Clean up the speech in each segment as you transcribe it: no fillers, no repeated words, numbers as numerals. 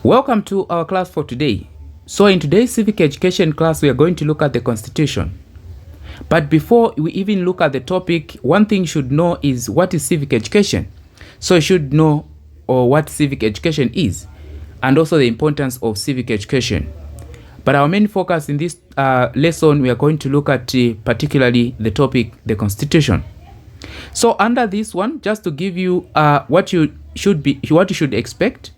Welcome to our class for today. So in today's civic education class, we are going to look at the Constitution. But before we even look at the topic, one thing you should know is what is civic education. So you should know what civic education is and also the importance of civic education. But our main focus in this lesson, we are going to look at particularly the topic, the Constitution. So under this one, just to give you what you should expect,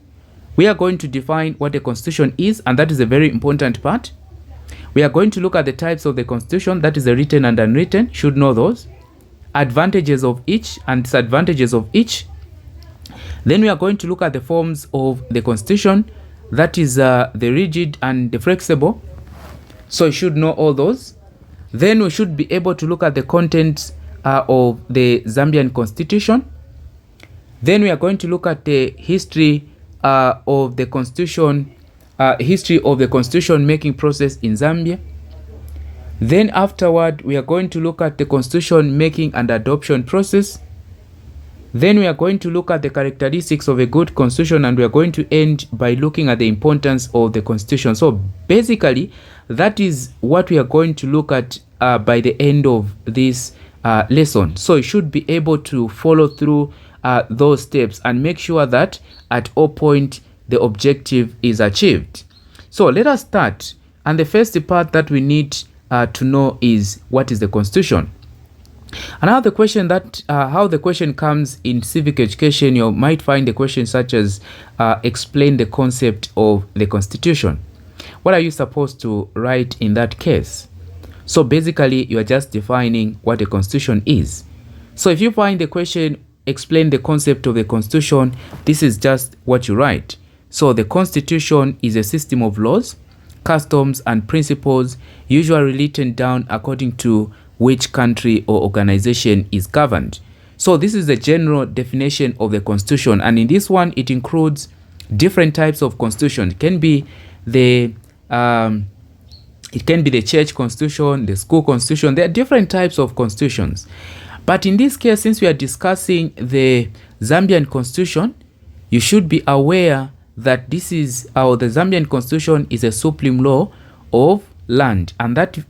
we are going to define what the Constitution is, and that is a very important part. We are going to look at the types of the Constitution, that is the written and unwritten, should know those, advantages of each and disadvantages of each. Then we are going to look at the forms of the Constitution, that is the rigid and the flexible. So you should know all those. Then we should be able to look at the contents of the Zambian Constitution. Then we are going to look at the history of the Constitution, making process in Zambia. Then afterward, we are going to look at the Constitution making and adoption process. Then we are going to look at the characteristics of a good Constitution, and we are going to end by looking at the importance of the Constitution. So basically, that is what we are going to look at by the end of this lesson. So you should be able to follow through those steps and make sure that at all point the objective is achieved. So let us start, and the first part that we need to know is what is the Constitution. And how the question comes in civic education, you might find a question such as explain the concept of the Constitution. What are you supposed to write in that case? So basically you are just defining what a Constitution is. So if you find the question explain the concept of the Constitution, this is just what you write. So the Constitution is a system of laws, customs and principles usually written down according to which country or organization is governed. So this is the general definition of the Constitution, and in this one it includes different types of constitution. It can be the church constitution, the school constitution. There are different types of constitutions. But in this case, since we are discussing the Zambian Constitution, you should be aware that the Zambian Constitution is a supreme law of land, and that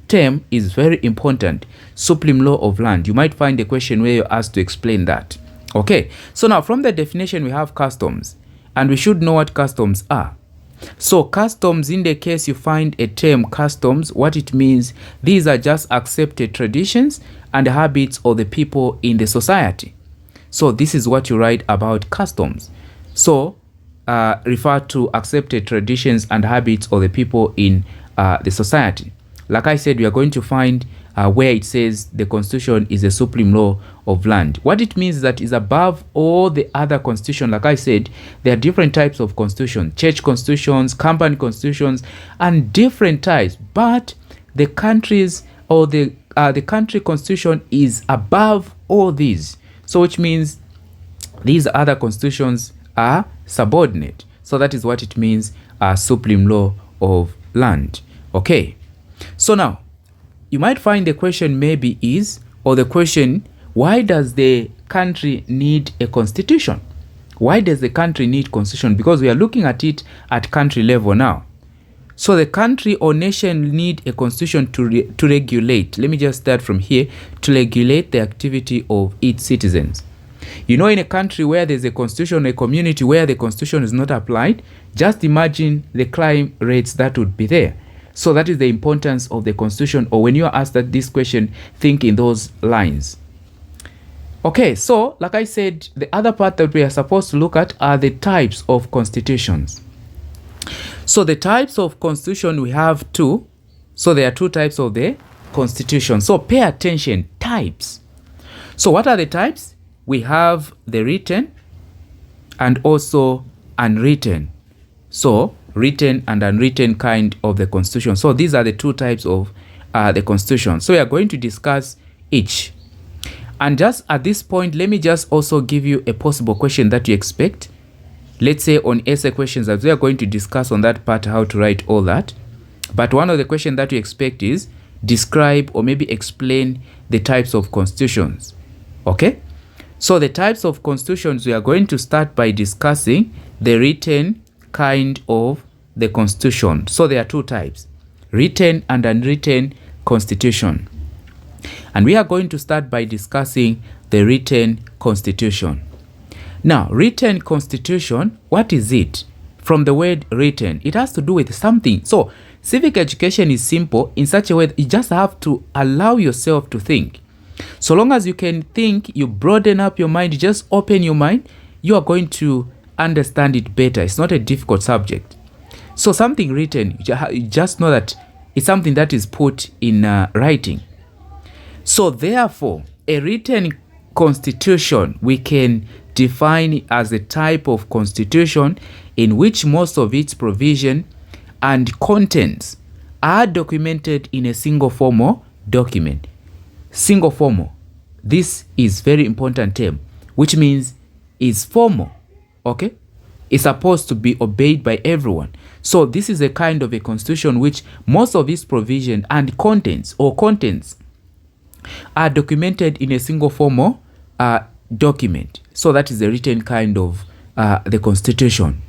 term is very important, supreme law of land. You might find a question where you're asked to explain that. Okay, so now from the definition we have customs, and we should know what customs are. So customs, in the case you find a term customs, what it means, these are just accepted traditions and habits of the people in the society. So this is what you write about customs. So refer to accepted traditions and habits of the people in the society. Like I said, we are going to find where it says the Constitution is a supreme law of land. What it means is that is above all the other constitutions. Like I said, there are different types of constitution, church constitutions, company constitutions, and different types. But the countries or the country constitution is above all these. So which means these other constitutions are subordinate. So that is what it means, supreme law of land. Okay. So now, you might find the question maybe is, or the question, why does the country need a constitution? Why does the country need constitution? Because we are looking at it at country level now. So the country or nation need a constitution to regulate. Let me just start from here. To regulate the activity of its citizens. You know, in a country where there's a constitution, a community where the constitution is not applied, just imagine the crime rates that would be there. So that is the importance of the Constitution, or when you are asked this question, think in those lines. Okay, so like I said, the other part that we are supposed to look at are the types of constitutions. So the types of constitution, we have two. So there are two types of the constitution. So pay attention, types. So what are the types? We have the written and also unwritten. So written and unwritten kind of the Constitution. So these are the two types of the Constitution. So we are going to discuss each. And just at this point, let me just also give you a possible question that you expect. Let's say on essay questions, as we are going to discuss on that part how to write all that. But one of the questions that you expect is describe or maybe explain the types of constitutions. Okay? So the types of constitutions, we are going to start by discussing the written kind of the constitution. So there are two types, written and unwritten constitution. And we are going to start by discussing the written constitution. Now, written constitution, what is it? From the word written, it has to do with something. So civic education is simple in such a way that you just have to allow yourself to think. So long as you can think, you broaden up your mind, just open your mind, you are going to understand it better. It's not a difficult subject. So something written, you just know that it's something that is put in writing. So therefore, a written constitution we can define as a type of constitution in which most of its provision and contents are documented in a single formal document. Single formal. This is very important term, which means it's formal. Okay? It's supposed to be obeyed by everyone. So this is a kind of a constitution which most of its provision and contents are documented in a single formal document. So that is the written kind of the constitution.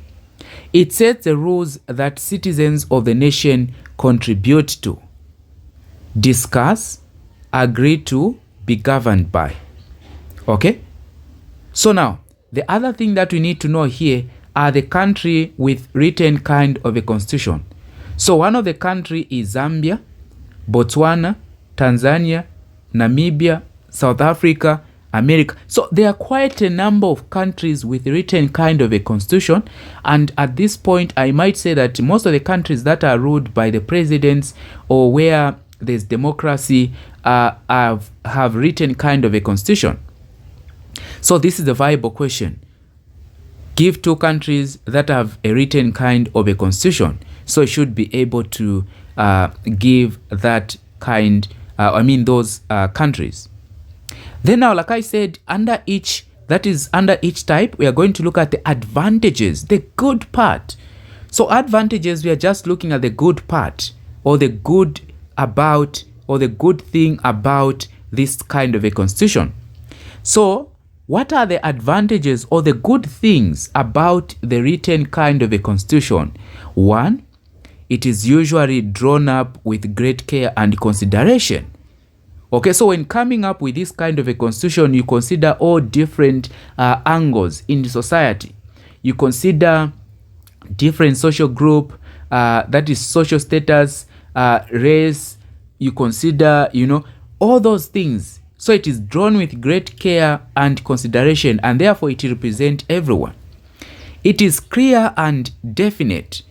It sets the rules that citizens of the nation contribute to, discuss, agree to, be governed by. Okay? So now, the other thing that we need to know here are the country with written kind of a constitution. So one of the country is Zambia, Botswana, Tanzania, Namibia, South Africa, America. So there are quite a number of countries with written kind of a constitution, and at this point I might say that most of the countries that are ruled by the presidents or where there's democracy have written kind of a constitution. So this is a viable question. Give two countries that have a written kind of a constitution. So you should be able to give that kind, those countries. Then now, like I said, under each type, we are going to look at the advantages, the good part. So advantages, we are just looking at the good part, or the good about, or the good thing about this kind of a constitution. So what are the advantages or the good things about the written kind of a constitution? One, it is usually drawn up with great care and consideration. Okay, so when coming up with this kind of a constitution, you consider all different angles in the society. You consider different social group, that is social status, race. You consider, all those things. So it is drawn with great care and consideration, and therefore it represents everyone. It is clear and definite.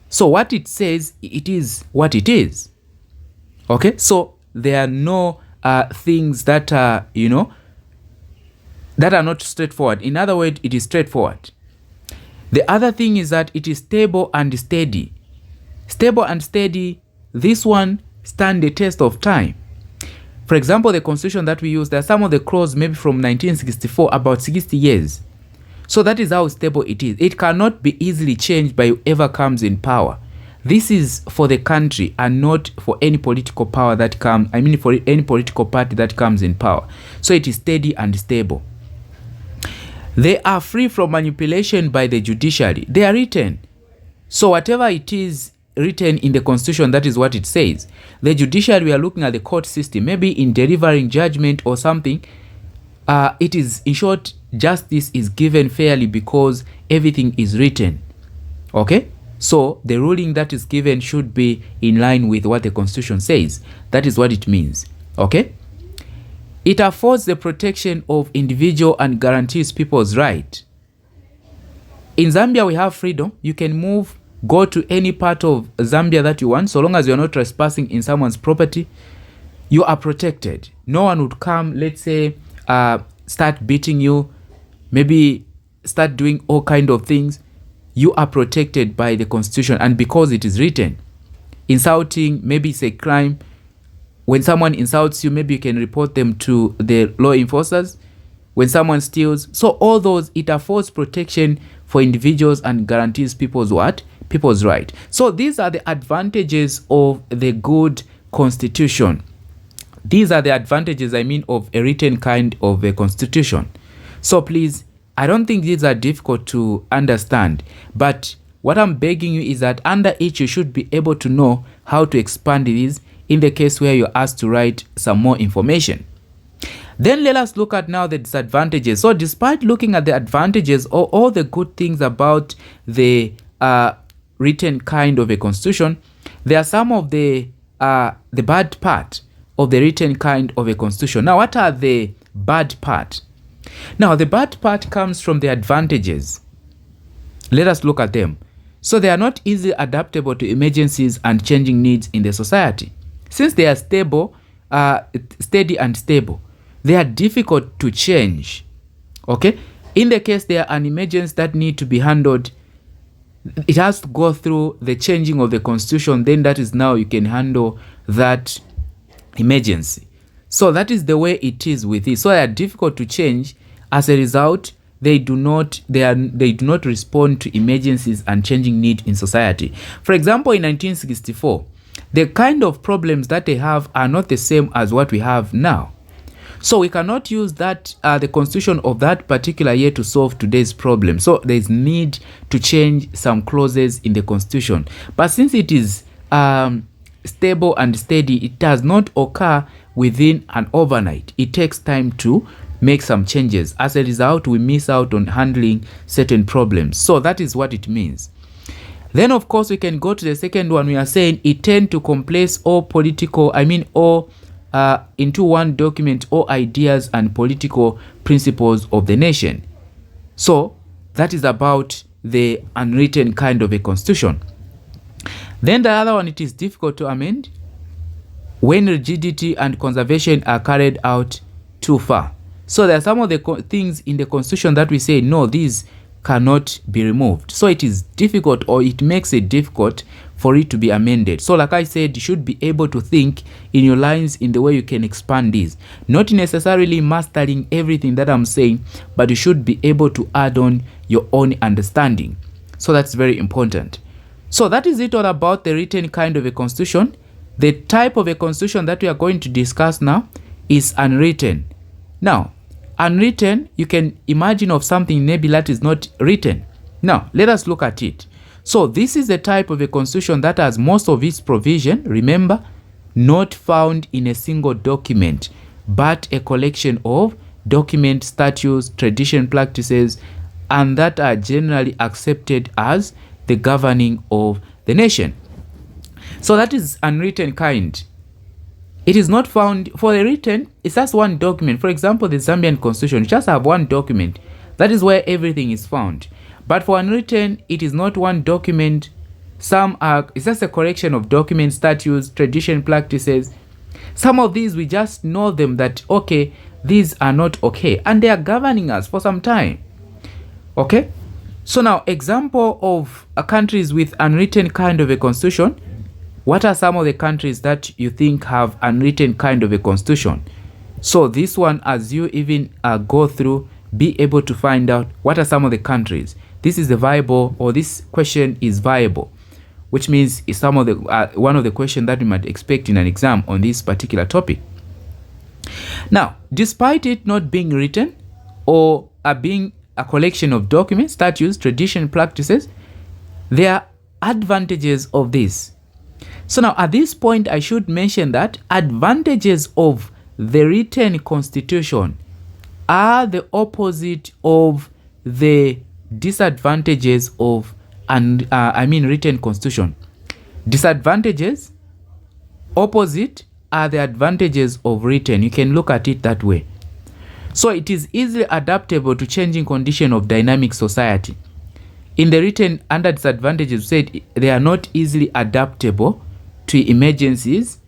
So what it says, it is what it is. Okay, so there are no things that are, that are not straightforward. In other words, it is straightforward. The other thing is that it is stable and steady. Stable and steady, this one stand the test of time. For example, the constitution that we use, there are some of the clauses maybe from 1964, about 60 years. So that is how stable it is. It cannot be easily changed by whoever comes in power. This is for the country and not for any political power that comes, for any political party that comes in power. So it is steady and stable. They are free from manipulation by the judiciary. They are written. So whatever it is written in the constitution, that is what it says. The judiciary, we are looking at the court system, maybe in delivering judgment or something. It is, in short, justice is given fairly because everything is written. Okay? So the ruling that is given should be in line with what the constitution says. That is what it means. Okay? It affords the protection of individual and guarantees people's right. In Zambia, we have freedom. You can move, go to any part of Zambia that you want, so long as you're not trespassing in someone's property. You are protected. No one would come, let's say, start beating you, maybe start doing all kind of things. You are protected by the constitution, and because it is written. Insulting, maybe it's a crime. When someone insults you, maybe you can report them to the law enforcers. When someone steals, so all those, it affords protection for individuals and guarantees people's what? People's right. So these are the advantages of the good constitution. These are the advantages, of a written kind of a constitution. So please, I don't think these are difficult to understand, but what I'm begging you is that under each you should be able to know how to expand these in the case where you're asked to write some more information. Then let us look at now the disadvantages. So despite looking at the advantages or all the good things about the written kind of a constitution, there are some of the bad part of the written kind of a constitution. Now, what are the bad part? Now, the bad part comes from the advantages. Let us look at them. So they are not easily adaptable to emergencies and changing needs in the society. Since they are stable, steady and stable, they are difficult to change. Okay? In the case there are an emergency that need to be handled, it has to go through the changing of the constitution, then that is now you can handle that emergency. So that is the way it is with it. So they are difficult to change. As a result, they do not respond to emergencies and changing need in society. For example, in 1964, the kind of problems that they have are not the same as what we have now. So we cannot use that the constitution of that particular year to solve today's problem. So there is need to change some clauses in the constitution. But since it is stable and steady, it does not occur within an overnight. It takes time to make some changes. As a result, we miss out on handling certain problems. So that is what it means. Then of course we can go to the second one. We are saying it tends to compress all into one document all ideas and political principles of the nation. So that is about the unwritten kind of a constitution. Then the other one, it is difficult to amend when rigidity and conservation are carried out too far. So there are some of the things in the constitution that we say, no, these cannot be removed. So it is difficult, or it makes it difficult for it to be amended. So like I said, you should be able to think in your lines in the way you can expand these. Not necessarily mastering everything that I'm saying, but you should be able to add on your own understanding. So that's very important. So that is it all about the written kind of a constitution. The type of a constitution that we are going to discuss now is unwritten. Now, unwritten, you can imagine of something maybe that is not written. Now, let us look at it. So this is the type of a constitution that has most of its provision, remember, not found in a single document, but a collection of documents, statutes, tradition, practices, and that are generally accepted as the governing of the nation. So that is unwritten kind. It is not found for the written. It's just one document. For example, the Zambian constitution, you just have one document. That is where everything is found. But for unwritten, it is not one document. It's just a collection of documents, statutes, tradition, practices. Some of these, we just know them that, okay, these are not okay. And they are governing us for some time. Okay? So now, example of countries with unwritten kind of a constitution. What are some of the countries that you think have unwritten kind of a constitution? So this one, as you even go through, be able to find out what are some of the countries. This is a viable, or this question is viable, which means it's some of the one of the questions that we might expect in an exam on this particular topic. Now, despite it not being written or being a collection of documents, statutes, tradition, practices, there are advantages of this. So now at this point, I should mention that advantages of the written constitution are the opposite of the disadvantages of written constitution. Disadvantages, opposite, are the advantages of written. You can look at it that way. So it is easily adaptable to changing condition of dynamic society. In the written, under disadvantages, we said they are not easily adaptable to emergencies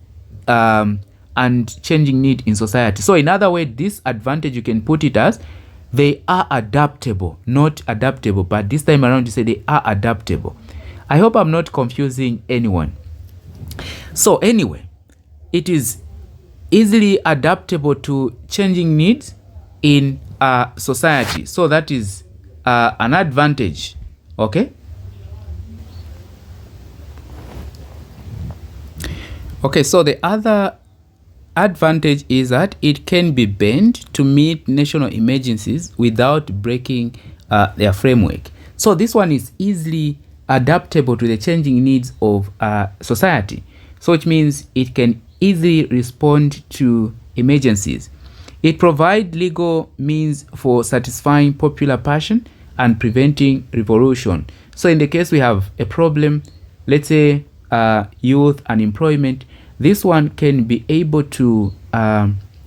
and changing need in society. So in other words, this advantage, you can put it as they are adaptable, not adaptable, but this time around you say they are adaptable. I hope I'm not confusing anyone. So anyway, it is easily adaptable to changing needs in society. So that is an advantage. Okay. Okay, so the other advantage is that it can be bent to meet national emergencies without breaking their framework. So this one is easily adaptable to the changing needs of society. So which means it can easily respond to emergencies. It provides legal means for satisfying popular passion and preventing revolution. So in the case we have a problem, let's say youth unemployment, this one can be able to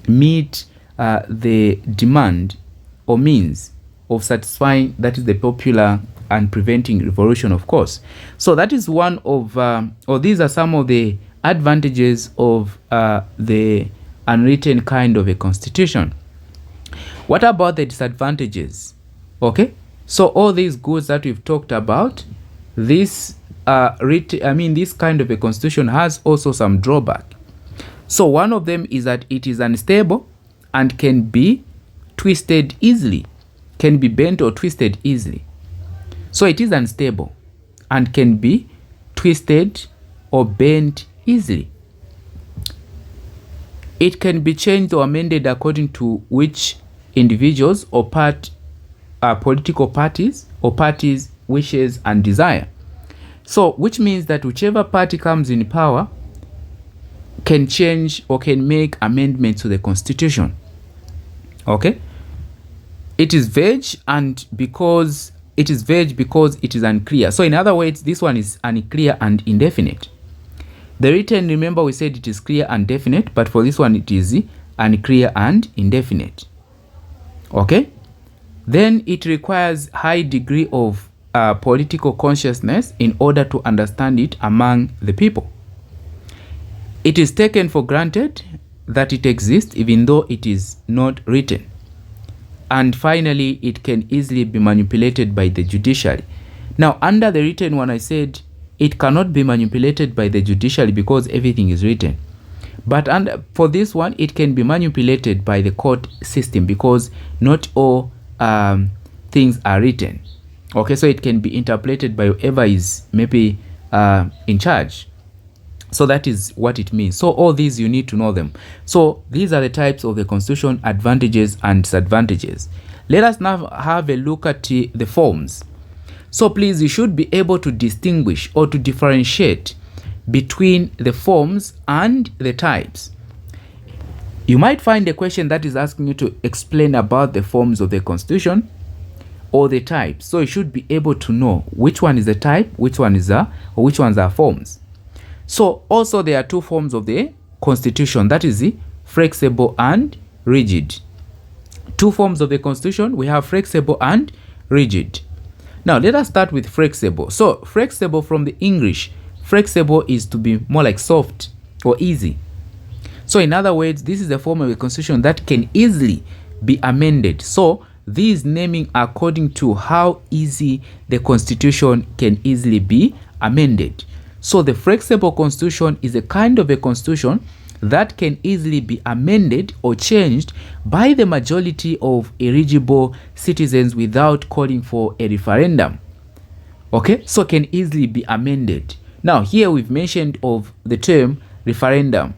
meet the demand or means of satisfying, that is the popular, and preventing revolution, of course. So that is one of, or these are some of the advantages of the unwritten kind of a constitution. What about the disadvantages? Okay, so all these goods that we've talked about, this this kind of a constitution has also some drawback. So one of them is that it is unstable and can be twisted easily, can be bent or twisted easily. So it is unstable and can be twisted or bent easily. It can be changed or amended according to which individuals or political parties or parties' wishes and desire. So which means that whichever party comes in power can change or can make amendments to the constitution. Okay? It is vague, and because it is vague because it is unclear. So in other words, this one is unclear and indefinite. The written, remember we said it is clear and definite, but for this one it is unclear and indefinite. Okay? Then it requires high degree of political consciousness in order to understand it among the people. It is taken for granted that it exists even though it is not written. And finally, it can easily be manipulated by the judiciary. Now, under the written one, I said it cannot be manipulated by the judiciary because everything is written. But for this one, it can be manipulated by the court system because not all things are written. Okay, so it can be interpreted by whoever is maybe in charge. So that is what it means. So all these, you need to know them. So these are the types of the constitution, advantages and disadvantages. Let us now have a look at the forms. So please, you should be able to distinguish or to differentiate between the forms and the types. You might find a question that is asking you to explain about the forms of the constitution or the types. So you should be able to know which one is a type, which one is or which ones are forms. So also there are two forms of the constitution, that is the flexible and rigid. Two forms of the constitution, we have flexible and rigid. Now let us start with flexible. So flexible, from the English, flexible is to be more like soft or easy. So in other words, this is a form of a constitution that can easily be amended. So these naming according to how easy the constitution can easily be amended. So the flexible constitution is a kind of a constitution that can easily be amended or changed by the majority of eligible citizens without calling for a referendum. Okay, so can easily be amended. Now here we've mentioned of the term referendum,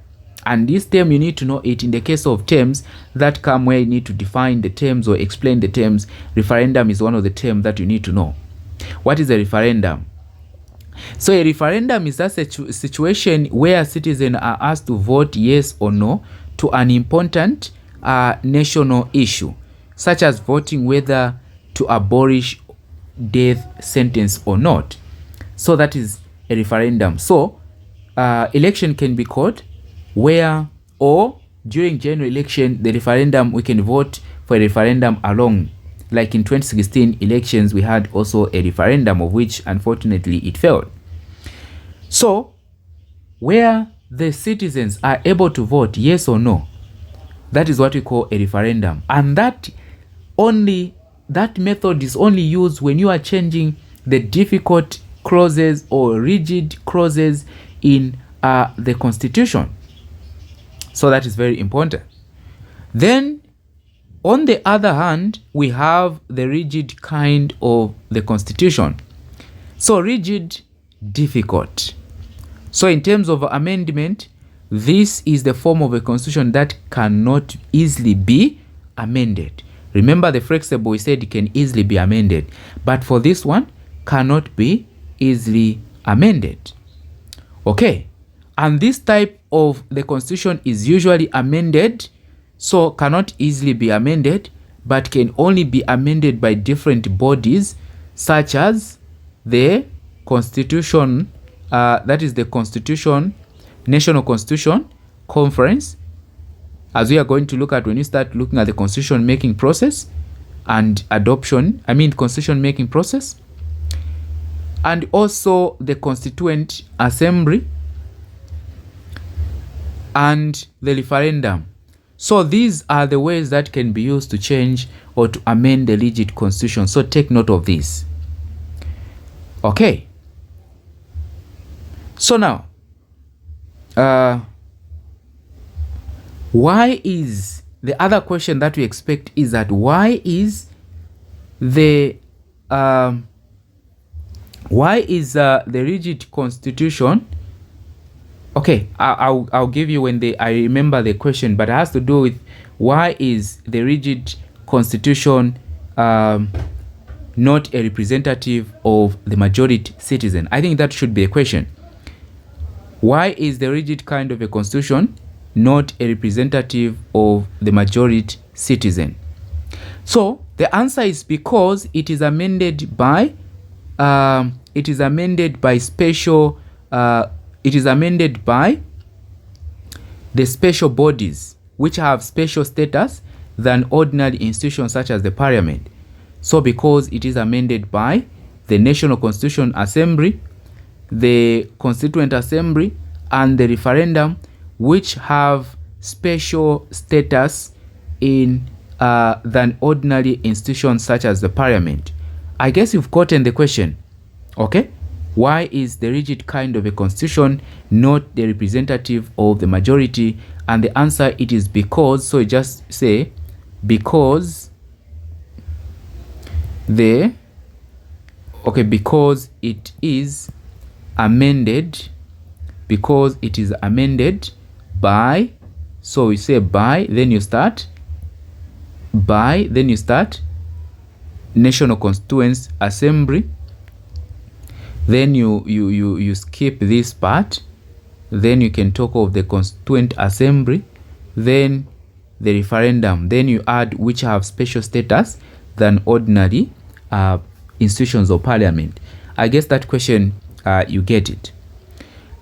and this term you need to know it in the case of terms that come where you need to define the terms or explain the terms. Referendum is one of the terms that you need to know. What is a referendum? So a referendum is that situation where citizens are asked to vote yes or no to an important national issue, such as voting whether to abolish death sentence or not. So that is a referendum. So election can be called where, or during general election, the referendum, we can vote for a referendum alone. Like in 2016 elections, we had also a referendum of which unfortunately it failed. So where the citizens are able to vote yes or no, that is what we call a referendum. And that method is only used when you are changing the difficult clauses or rigid clauses in the constitution. So that is very important. Then on the other hand, we have the rigid kind of the constitution. So rigid, difficult. So in terms of amendment, this is the form of a constitution that cannot easily be amended. Remember the flexible, we said it can easily be amended. But for this one, cannot be easily amended. Okay, and this type of the constitution is usually amended, so cannot easily be amended, but can only be amended by different bodies, such as the constitution, that is the constitution, National Constitution Conference, as we are going to look at when you start looking at the constitution making process and adoption, constitution making process, and also the Constituent Assembly and the referendum. So these are the ways that can be used to change or to amend the legit constitution. So take note of this. Okay. So now, why is the other question that we expect is that why is the rigid constitution? Okay, I'll give you when I remember the question, but it has to do with why is the rigid constitution not a representative of the majority citizen? I think that should be a question. Why is the rigid kind of a constitution not a representative of the majority citizen? So the answer is because it is amended by the special bodies which have special status than ordinary institutions such as the parliament. So because it is amended by the National Constitution Assembly, the Constituent Assembly, and the referendum, which have special status in than ordinary institutions such as the parliament. I guess you've gotten the question. Okay, why is the rigid kind of a constitution not the representative of the majority? And the answer, it is because, so just say because because it is amended, by, so we say by, then you start National Constituent Assembly, then you skip this part, then you can talk of the Constituent Assembly, then the referendum, then you add which have special status than ordinary institutions of parliament. I guess that question, you get it.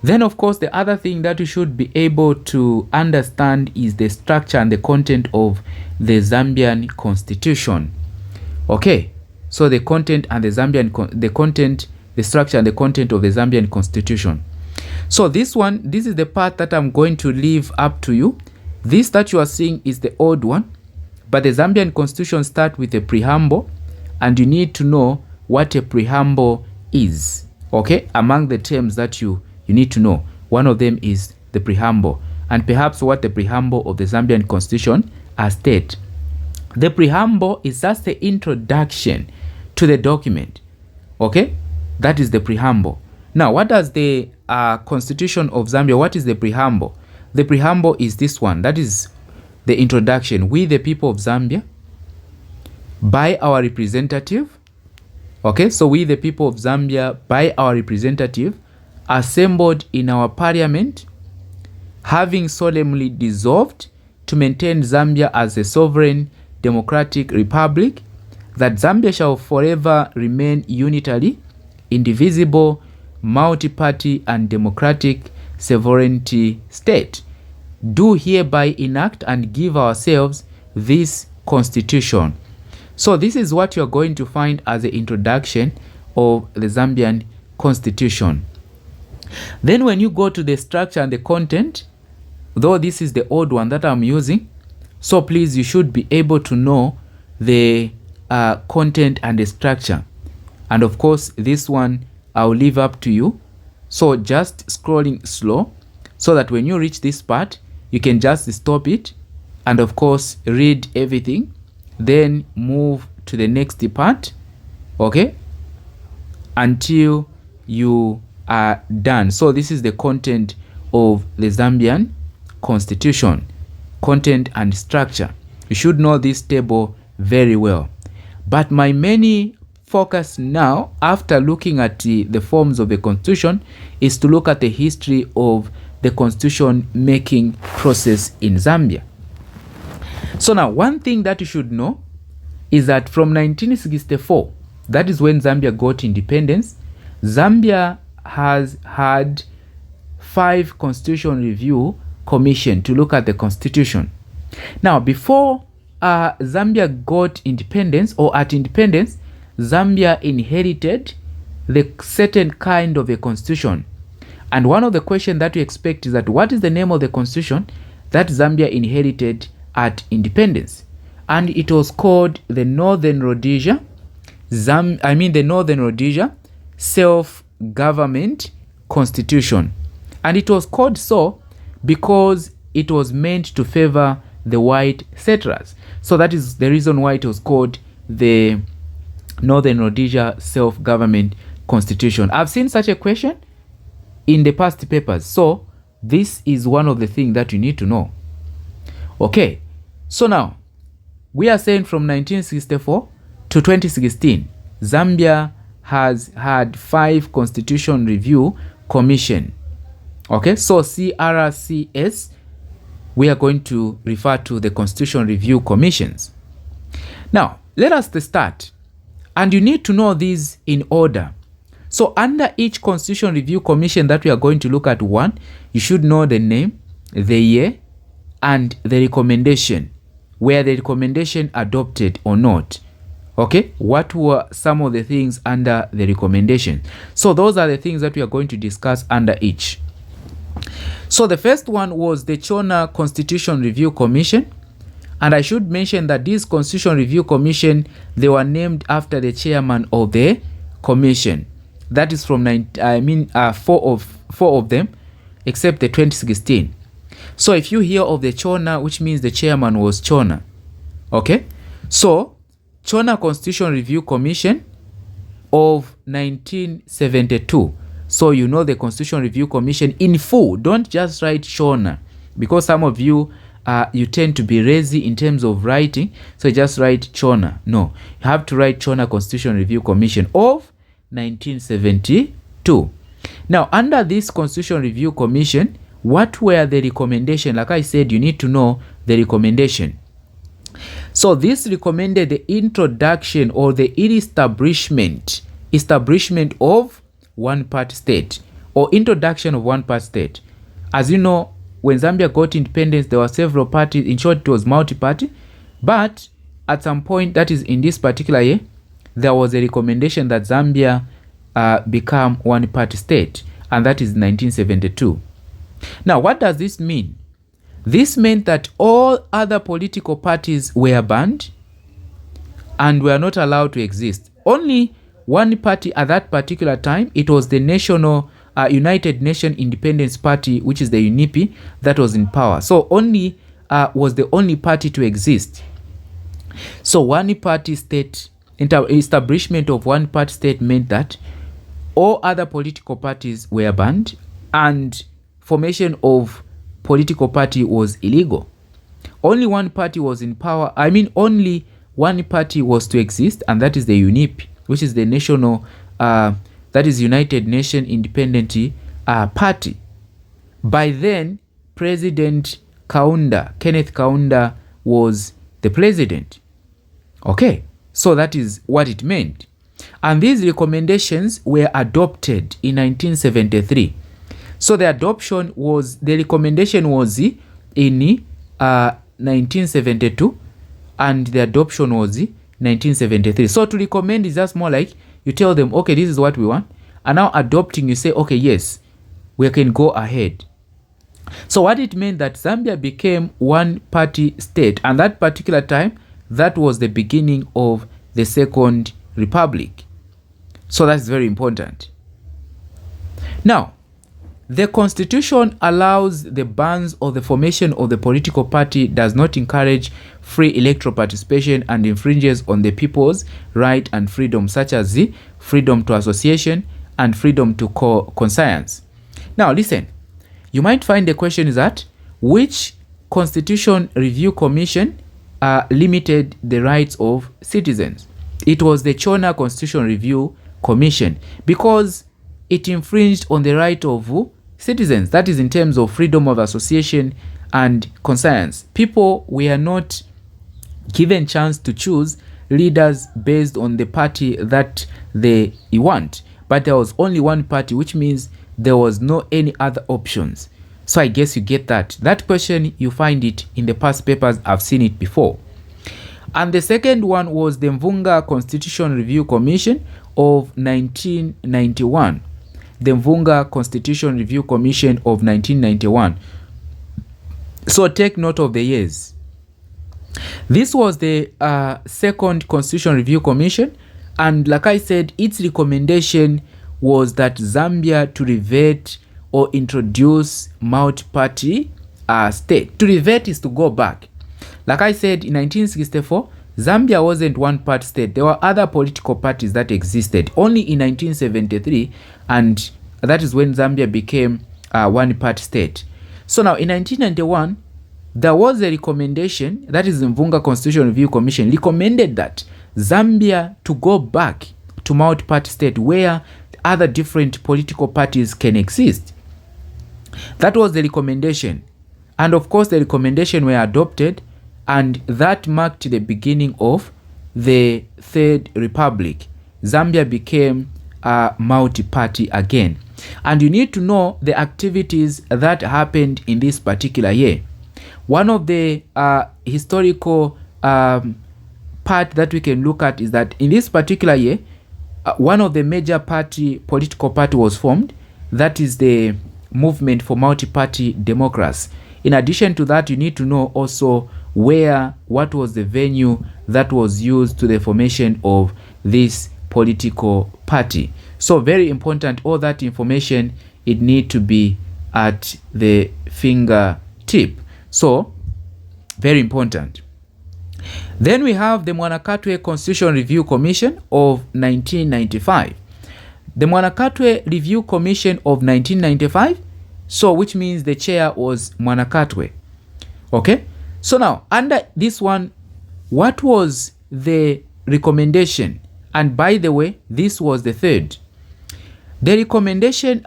Then of course the other thing that you should be able to understand is the structure and the content of the Zambian constitution. Okay, so the content and the structure and the content of the Zambian constitution. So this is the part that I'm going to leave up to you. This that you are seeing is the old one, but the Zambian constitution starts with a preamble, and you need to know what a preamble is. Okay, among the terms that you need to know, one of them is the preamble, and perhaps what the preamble of the Zambian constitution states. The preamble is just the introduction to the document. Okay, that is the preamble. Now, what does the Constitution of Zambia, what is the preamble? The preamble is this one, that is the introduction. We, the people of Zambia, by our representative, okay, so we, the people of Zambia, by our representative, assembled in our parliament, having solemnly dissolved to maintain Zambia as a sovereign democratic republic, that Zambia shall forever remain unitary, indivisible, multi-party and democratic sovereignty state, do hereby enact and give ourselves this constitution. So this is what you're going to find as the introduction of the Zambian constitution. Then when you go to the structure and the content, though this is the old one that I'm using, so please, you should be able to know the content and the structure. And of course, this one I'll leave up to you. So just scrolling slow so that when you reach this part, you can just stop it and of course read everything, then move to the next part, okay, until you are done. So this is the content of the Zambian constitution, content and structure. You should know this table very well. But my many focus now, after looking at the forms of the constitution, is to look at the history of the constitution making process in Zambia. So now, one thing that you should know is that from 1964, that is when Zambia got independence, Zambia has had 5 constitution review commission to look at the constitution. Now, before Zambia got independence, or at independence, Zambia inherited the certain kind of a constitution. And one of the questions that we expect is that what is the name of the constitution that Zambia inherited at independence? And it was called the Northern Rhodesia, the Northern Rhodesia Self-Government Constitution. And it was called so because it was meant to favor the white settlers. So that is the reason why it was called the Northern Rhodesia Self-Government Constitution. I've seen such a question in the past papers. So this is one of the things that you need to know. Okay, so now we are saying from 1964 to 2016, Zambia has had 5 constitution review commission. Okay, so CRCS, we are going to refer to the constitution review commissions. Now, let us start. And you need to know these in order. So under each constitution review commission that we are going to look at, one, you should know the name, the year, and the recommendation, where the recommendation adopted or not. Okay, what were some of the things under the recommendation? So those are the things that we are going to discuss under each. So the first one was the Chona Constitution Review Commission. And I should mention that this Constitution Review Commission, they were named after the chairman of the commission. That is from 4 of them, except the 2016. So if you hear of the Chona, which means the chairman was Chona. Okay, so Chona Constitution Review Commission of 1972. So you know the Constitution Review Commission in full. Don't just write Chona, because some of you you tend to be lazy in terms of writing, so you just write Chona. No, you have to write Chona Constitution Review Commission of 1972. Now, under this Constitution Review Commission, what were the recommendations? Like I said, you need to know the recommendation. So this recommended the introduction or the establishment of one-party state, or introduction of one-party state. As you know, when Zambia got independence, there were several parties. In short, it was multi-party. But at some point, that is in this particular year, there was a recommendation that Zambia become one-party state, and that is 1972. Now, what does this mean? This meant that all other political parties were banned and were not allowed to exist. Only one party at that particular time, it was the National United Nation Independence Party, which is the UNIP, that was in power. So only was the only party to exist. So one-party state, establishment of one-party state meant that all other political parties were banned and formation of political party was illegal. Only one party was in power. Only one party was to exist, and that is the UNIP, which is the national, that is United Nation Independent Party. By then, President Kenneth Kaunda, was the president. Okay, so that is what it meant. And these recommendations were adopted in 1973. So the recommendation was in 1972, and the adoption was 1973. So to recommend is just more like you tell them, okay, this is what we want. And now adopting, you say, okay, yes, we can go ahead. So what it meant that Zambia became one-party state. And that particular time, that was the beginning of the Second Republic. So that's very important. Now, the Constitution allows the bans of the formation of the political party, does not encourage free electoral participation, and infringes on the people's right and freedom, such as the freedom to association and freedom to conscience. Now listen, you might find the question is that which Constitution Review Commission limited the rights of citizens? It was the Chona Constitution Review Commission because it infringed on the right of citizens. That is in terms of freedom of association and conscience. People were not given chance to choose leaders based on the party that they want. But there was only one party, which means there was no any other options. So I guess you get that. That question, you find it in the past papers. I've seen it before. And the second one was the Mvunga Constitution Review Commission of 1991. The Mvunga Constitution Review Commission of 1991. So take note of the years. This was the second Constitution Review Commission, and like I said, its recommendation was that Zambia to revert or introduce multi-party state. To revert is to go back. Like I said, in 1964, Zambia wasn't one-party state. There were other political parties that existed. Only in 1973, and that is when Zambia became a one-party state. So now in 1991, there was a recommendation, that is the Mvunga Constitution Review Commission, recommended that Zambia to go back to multi-party state where other different political parties can exist. That was the recommendation. And of course, the recommendation were adopted, and that marked the beginning of the Third Republic. Zambia became a multi-party again. And you need to know the activities that happened in this particular year. One of the historical part that we can look at is that in this particular year, one of the major political party was formed. That is the Movement for Multi-Party Democracy. In addition to that, you need to know also what was the venue that was used to the formation of this political party. So very important, all that information, it need to be at the fingertip. So very important. Then we have the Mwanakatwe Constitution Review Commission of 1995. The Mwanakatwe Review Commission of 1995, so which means the chair was Mwanakatwe. Okay, so now under this one, what was the recommendation? And by the way, this was the third. The recommendation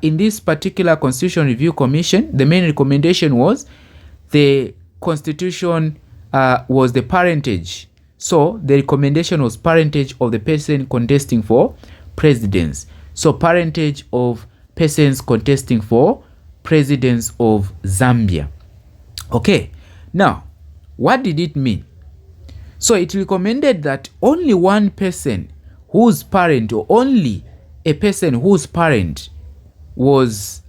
in this particular Constitution Review Commission, the main recommendation was the Constitution was the parentage. So the recommendation was parentage of the person contesting for presidents. So parentage of persons contesting for presidents of Zambia. Okay, now what did it mean? So it recommended that only one person whose parent, or only a person whose parent was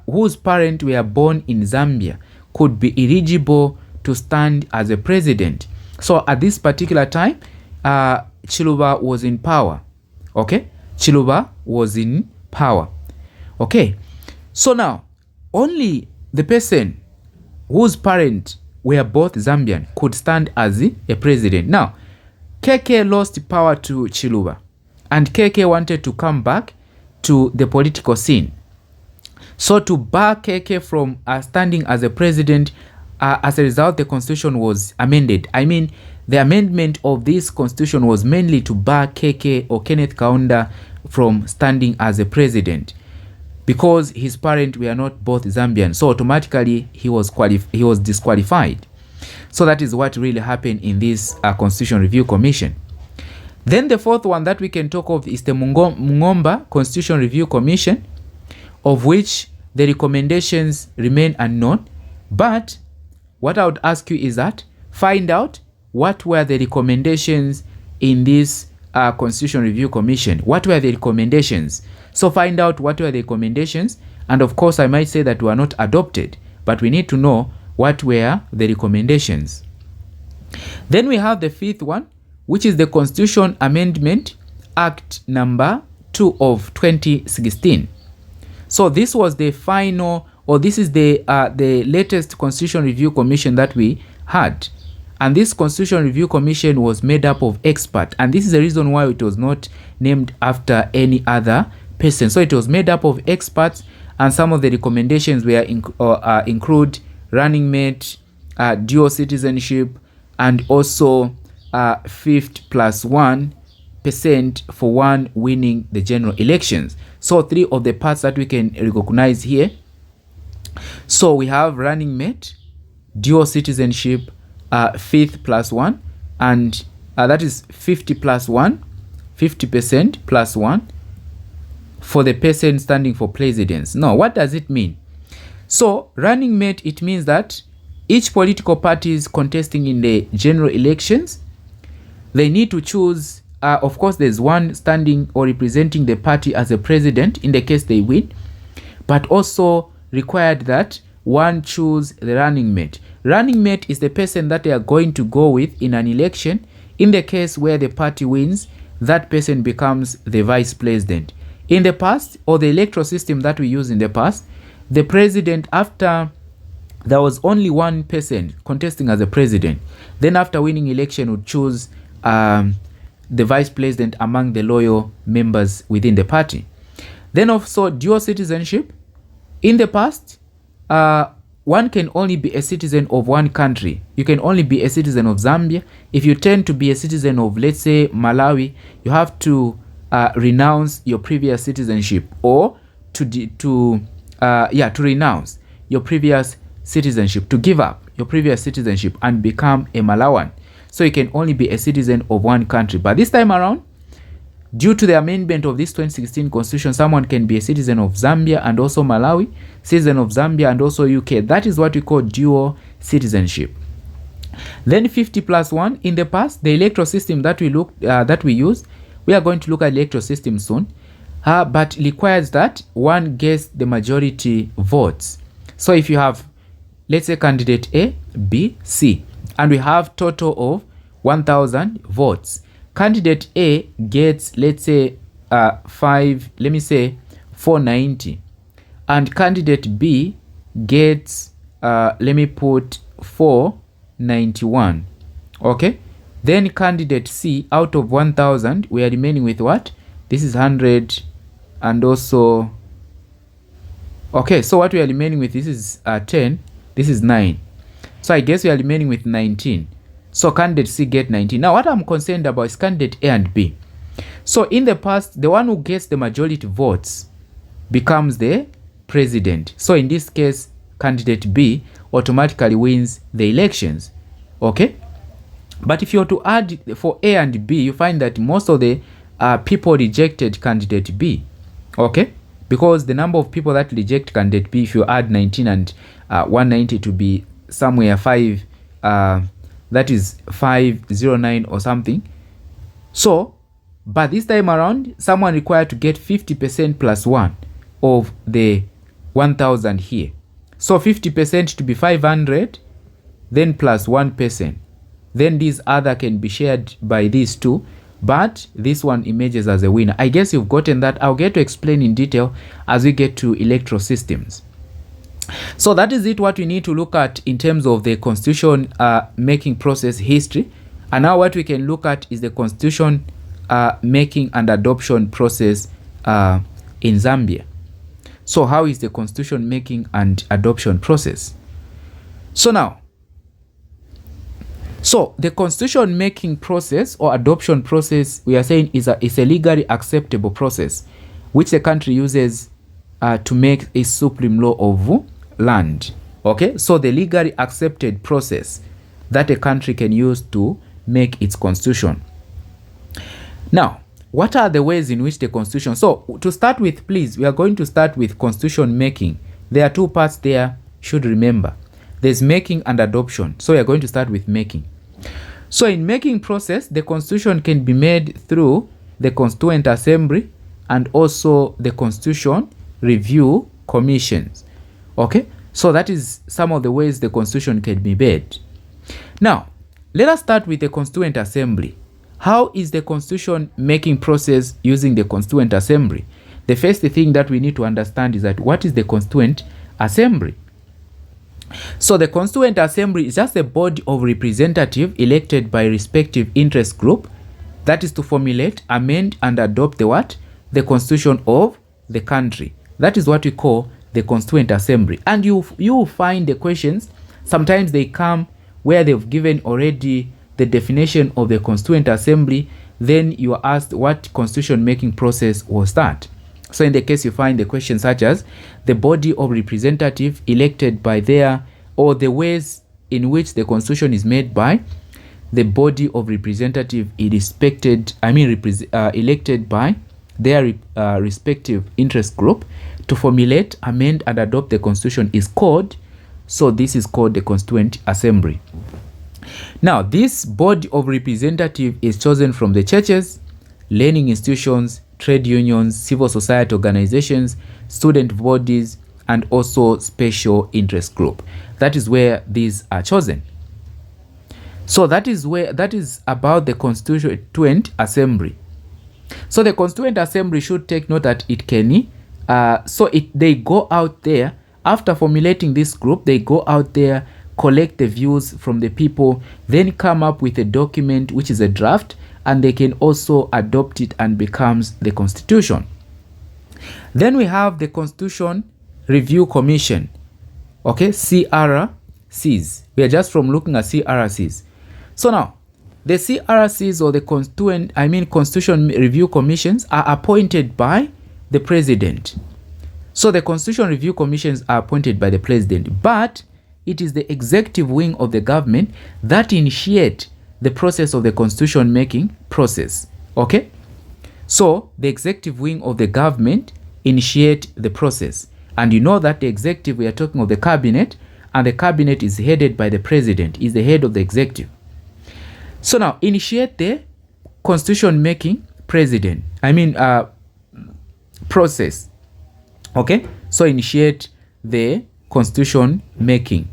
whose parent were born in Zambia could be eligible to stand as a president. So at this particular time, Chiluba was in power. Okay, Chiluba was in power. Okay, so now only the person whose parent were both Zambian could stand as a president. Now, KK lost power to Chiluba, and KK wanted to come back to the political scene. So to bar KK from standing as a president, as a result, the constitution was amended. I mean, the amendment of this constitution was mainly to bar KK or Kenneth Kaunda from standing as a president, because his parents were not both Zambian. So automatically he was disqualified. So that is what really happened in this Constitution Review Commission. Then the fourth one that we can talk of is the Mungomba Constitution Review Commission, of which the recommendations remain unknown. But what I would ask you is that find out what were the recommendations in this Constitution Review Commission. What were the recommendations? So find out what were the recommendations. And of course, I might say that were not adopted, but we need to know what were the recommendations. Then we have the fifth one, which is the Constitution Amendment Act number 2 of 2016. So this was the final, or this is the latest Constitution Review Commission that we had. And this Constitution Review Commission was made up of experts. And this is the reason why it was not named after any other person. So it was made up of experts, and some of the recommendations were include running mate, dual citizenship, and also 50+1% for one winning the general elections. So 3 of the parts that we can recognize here. So we have running mate, dual citizenship, 50+1, and that is 50+1, 50% plus 1 for the person standing for presidents. Now, what does it mean? So running mate, it means that each political party is contesting in the general elections. They need to choose, of course, there's one standing or representing the party as a president in the case they win, but also required that one choose the running mate. Running mate is the person that they are going to go with in an election. In the case where the party wins, that person becomes the vice president. In the past, or the electoral system that we use in the past, the president, after there was only one person contesting as a president, then after winning election would choose the vice president among the loyal members within the party. Then also dual citizenship. In the past, one can only be a citizen of one country. You can only be a citizen of Zambia. If you tend to be a citizen of, let's say, Malawi, you have to renounce your previous citizenship, or to renounce your previous citizenship, to give up your previous citizenship and become a Malawan. So you can only be a citizen of one country. But this time around, due to the amendment of this 2016 constitution, someone can be a citizen of Zambia and also Malawi, citizen of Zambia and also UK. That is what we call dual citizenship. Then 50+1. In the past, the electoral system that we use, we are going to look at electoral system soon, but requires that one gets the majority votes. So if you have, let's say, candidate A, B, C, and we have total of 1,000 votes. Candidate A gets, let's say, 490, and candidate B gets, let me put 491. Okay, then candidate C, out of 1,000, we are remaining with what? This is 100, and also, okay, so what we are remaining with, this is 10, this is 9. So I guess we are remaining with 19. So candidate C get 19. Now what I'm concerned about is candidate A and B. So in the past, the one who gets the majority votes becomes the president. So in this case, candidate B automatically wins the elections. Okay? But if you were to add for A and B, you find that most of the people rejected candidate B. Okay? Because the number of people that reject candidate B, if you add 19 and 190 to be somewhere 5, that is 509 or something. So, but this time around, someone required to get 50% plus 1 of the 1,000 here. So 50% to be 500, then plus 1%. Then this other can be shared by these two, but this one emerges as a winner. I guess you've gotten that. I'll get to explain in detail as we get to electoral systems. So that is it, what we need to look at in terms of the constitution making process history. And now what we can look at is the constitution making and adoption process in Zambia. So how is the constitution making and adoption process? So now, so the constitution making process or adoption process, we are saying is a legally acceptable process which the country uses to make a supreme law of land. Okay, so the legally accepted process that a country can use to make its constitution. Now, what are the ways in which the constitution? So to start with, please, we are going to start with constitution making. There are two parts there, should remember. There's making and adoption. So we are going to start with making. So in making process, the constitution can be made through the Constituent Assembly and also the Constitution Review Commissions. Okay, so that is some of the ways the constitution can be made. Now, let us start with the Constituent Assembly. How is the constitution making process using the Constituent Assembly? The first thing that we need to understand is that what is the Constituent Assembly? So the Constituent Assembly is just a body of representatives elected by respective interest group, that is to formulate, amend, and adopt the what? The constitution of the country. That is what we call the Constituent Assembly. And you will find the questions, sometimes they come where they've given already the definition of the Constituent Assembly, then you are asked what constitution making process was that. So in the case you find the question such as the body of representative elected by their, or the ways in which the constitution is made by the body of representative elected by their respective interest group to formulate, amend, and adopt the constitution is called, so this is called the Constituent Assembly. Now, this body of representative is chosen from the churches, learning institutions, trade unions, civil society organizations, student bodies, and also special interest group. That is where these are chosen. So that is about the Constituent Assembly. So the Constituent Assembly should take note that it can, they go out there, after formulating this group, they go out there, collect the views from the people, then come up with a document which is a draft, and they can also adopt it and becomes the constitution. Then we have the Constitution Review Commission, okay, CRCs. We are just from looking at CRCs. So now, the CRCs, or the Constitution Review Commissions, are appointed by the President. So the Constitution Review Commissions are appointed by the President, but it is the executive wing of the government that initiate the process of the constitution making process. Okay? So the executive wing of the government initiate the process. And you know that the executive, we are talking of the cabinet, and the cabinet is headed by the President, is the head of the executive. So now, initiate the constitution making process. Okay, so initiate the constitution making,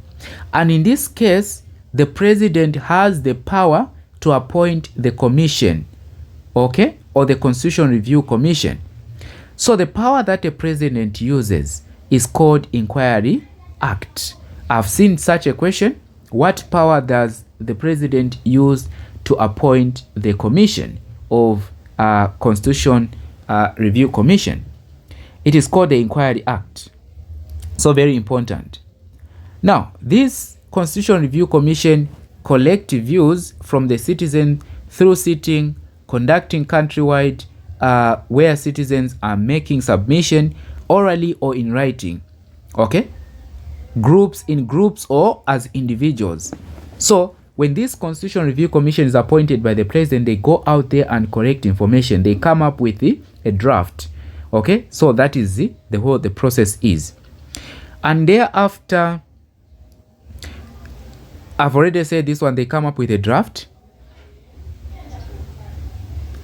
and in this case the President has the power to appoint the commission, okay, or the Constitution Review Commission. So the power that the President uses is called Inquiry Act. I've seen such a question. What power does the President use to appoint the commission of Constitution Review Commission? It is called the Inquiry Act. So very important. Now, this Constitution Review Commission collects views from the citizen through sitting, conducting countrywide, where citizens are making submission orally or in writing. Okay? In groups or as individuals. So when this Constitution Review Commission is appointed by the President, they go out there and collect information. They come up with a draft. Okay, so that is the process is. And thereafter, I've already said this one, they come up with a draft.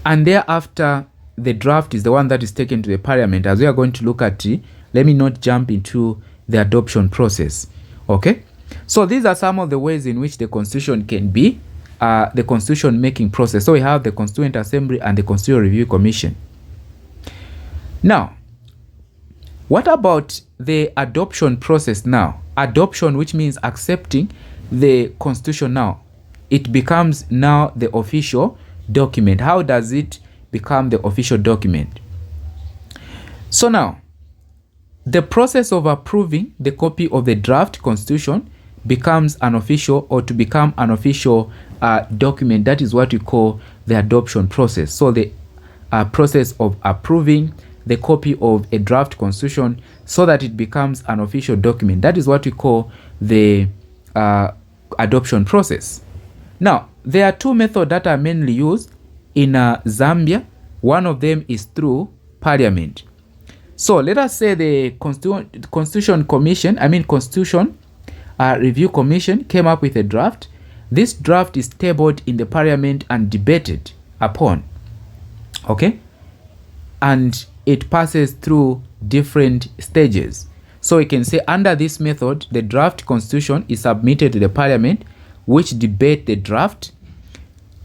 And thereafter, the draft is the one that is taken to the Parliament. As we are going to look at it, let me not jump into the adoption process. Okay, so these are some of the ways in which the Constitution can be the constitution making process. So we have the Constituent Assembly and the Constitution Review Commission. Now, what about the adoption process now? Adoption, which means accepting the constitution now. It becomes now the official document. How does it become the official document? So now, the process of approving the copy of the draft constitution becomes an official, or to become an official document. That is what we call the adoption process. So the process of approving the copy of a draft constitution so that it becomes an official document. That is what we call the adoption process. Now, there are two methods that are mainly used in Zambia. One of them is through Parliament. So let us say the Constitution Review Commission came up with a draft. This draft is tabled in the Parliament and debated upon. Okay? And it passes through different stages. So we can say under this method, the draft constitution is submitted to the Parliament, which debate the draft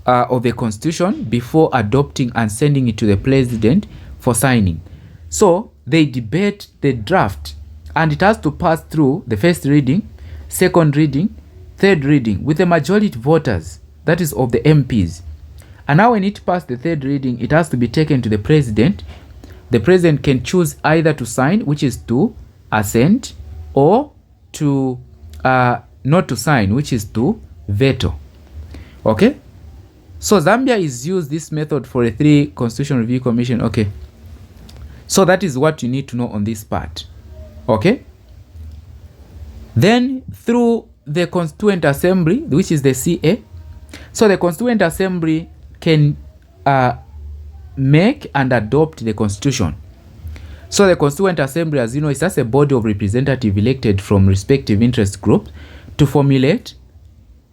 of the constitution before adopting and sending it to the President for signing. So they debate the draft, and it has to pass through the first reading, second reading, third reading with the majority voters, that is of the MPs. And now when it passed the third reading, it has to be taken to the President. The President can choose either to sign, which is to assent, or to not to sign, which is to veto. Okay, so Zambia is used this method for a 3 Constitution Review Commission. Okay, so that is what you need to know on this part. Okay, then through the Constituent Assembly, which is the CA, so the Constituent Assembly can make and adopt the Constitution. So the Constituent Assembly, as you know, is just a body of representatives elected from respective interest groups to formulate,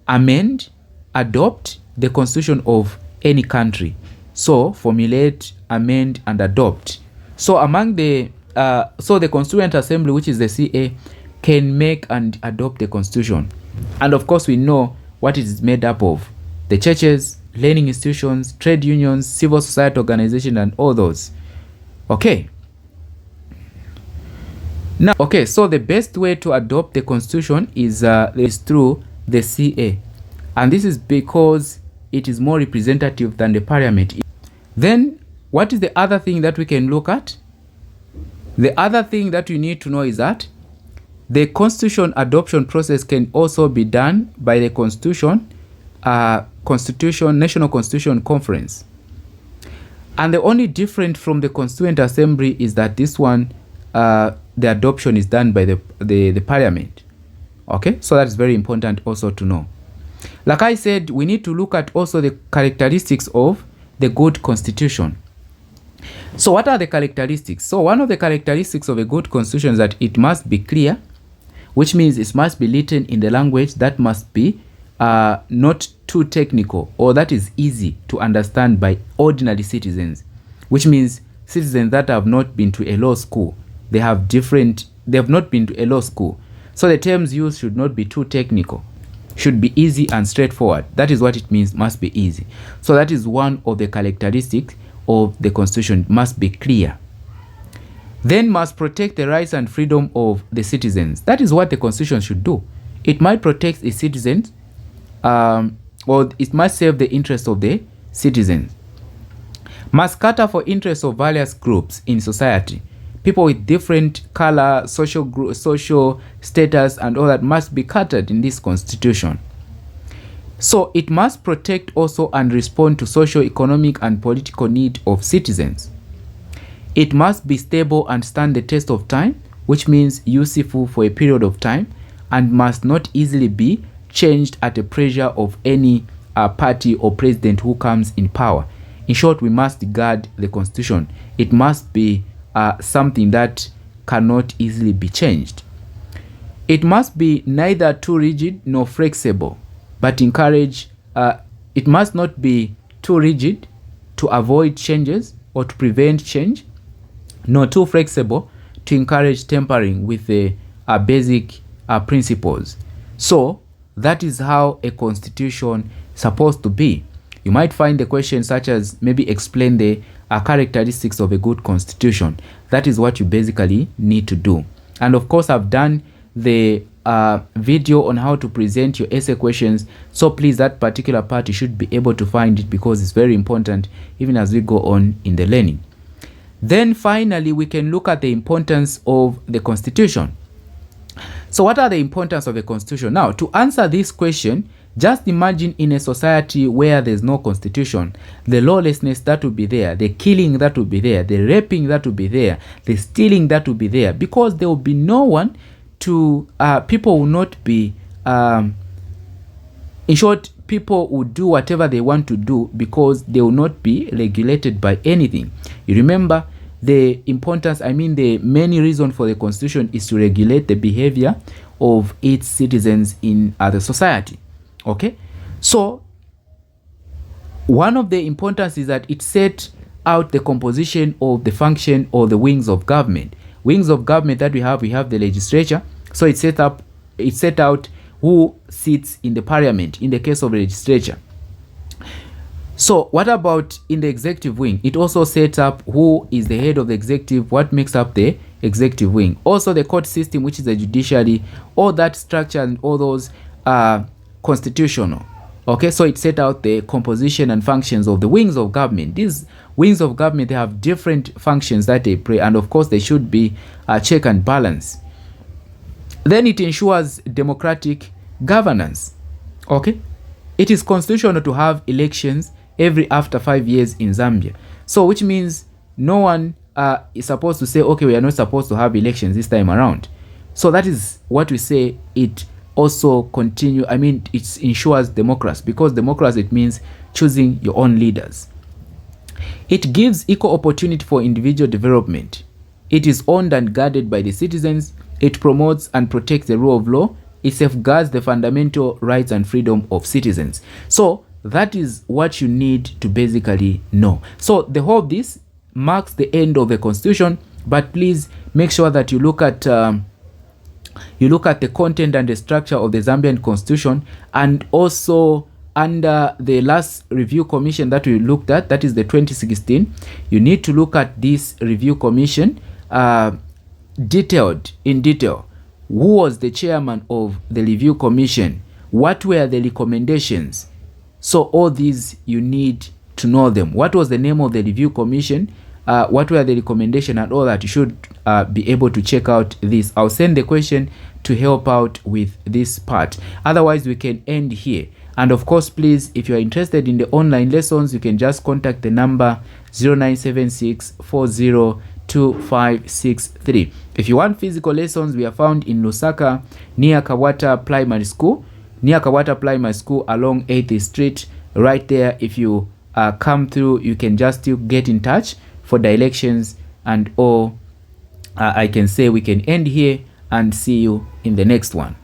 amend, adopt the Constitution of any country. So formulate, amend, and adopt. So among the the Constituent Assembly, which is the CA, can make and adopt the Constitution. And of course, we know what it is made up of: the churches, learning institutions, trade unions, civil society organizations, and all those. Okay. Now, okay, so the best way to adopt the Constitution is through the CA. And this is because it is more representative than the Parliament. Then, what is the other thing that we can look at? The other thing that you need to know is that the Constitution adoption process can also be done by the National Constitution Conference. And the only difference from the Constituent Assembly is that this one, the adoption is done by the Parliament. Okay, so that's very important also to know. Like I said, we need to look at also the characteristics of the good constitution. So what are the characteristics? So one of the characteristics of a good constitution is that it must be clear, which means it must be written in the language that must be not too technical, or that is easy to understand by ordinary citizens, which means citizens that have not been to a law school. They have not been to a law school. So the terms used should not be too technical, should be easy and straightforward. That is what it means, must be easy. So that is one of the characteristics of the Constitution, must be clear. Then must protect the rights and freedom of the citizens. That is what the Constitution should do. It might protect its citizens, or it must serve the interests of the citizens. Must cater for interests of various groups in society. People with different color, social status, and all that must be catered in this Constitution. So it must protect also and respond to social, economic, and political need of citizens. It must be stable and stand the test of time, which means useful for a period of time, and must not easily be changed at the pressure of any party or president who comes in power. In short, we must guard the Constitution. It must be something that cannot easily be changed. It must be neither too rigid nor flexible, but encourage, it must not be too rigid to avoid changes or to prevent change, nor too flexible to encourage tampering with the basic principles. So that is how a constitution is supposed to be. You might find the question such as maybe explain the characteristics of a good constitution. That is what you basically need to do. And of course, I've done the video on how to present your essay questions. So please, that particular part, you should be able to find it because it's very important even as we go on in the learning. Then finally, we can look at the importance of the constitution. So what are the importance of a constitution? Now, to answer this question, just imagine in a society where there's no constitution, the lawlessness that will be there, the killing that will be there, the raping that will be there, the stealing that will be there, because there will be no one to, people will not be, in short, people will do whatever they want to do because they will not be regulated by anything. You remember the importance, the main reason for the constitution is to regulate the behavior of its citizens in the society. Okay, so one of the importance is that it set out the composition of the function or the wings of government. Wings of government that we have the legislature. So it set out who sits in the parliament in the case of the legislature. So what about in the executive wing? It also sets up who is the head of the executive, what makes up the executive wing. Also the court system, which is the judiciary, all that structure and all those constitutional. Okay, so it set out the composition and functions of the wings of government. These wings of government, they have different functions that they play, and of course they should be check and balance. Then it ensures democratic governance. Okay, It is constitutional to have elections every after 5 years in Zambia. So which means no one is supposed to say, okay, we are not supposed to have elections this time around. So that is what we say. It also continue, I mean, it ensures democracy, because democracy, it means choosing your own leaders. It gives equal opportunity for individual development. It is owned and guarded by the citizens. It promotes and protects the rule of law. It safeguards the fundamental rights and freedom of citizens. So that is what you need to basically know. So the whole of this marks the end of the constitution, but please make sure that you look at the content and the structure of the Zambian constitution, and also under the last review commission that we looked at, that is the 2016, you need to look at this review commission in detail. Who was the chairman of the review commission? What were the recommendations? So all these you need to know them. What was the name of the review commission? What were the recommendations and all that? You should be able to check out this. I'll send the question to help out with this part. Otherwise, we can end here. And of course, please, if you are interested in the online lessons, you can just contact the number 0976402563. If you want physical lessons, we are found in Lusaka near Kawata Primary School. Along 8th Street, right there. If you come through, you can just still get in touch for directions, and I can say we can end here and see you in the next one.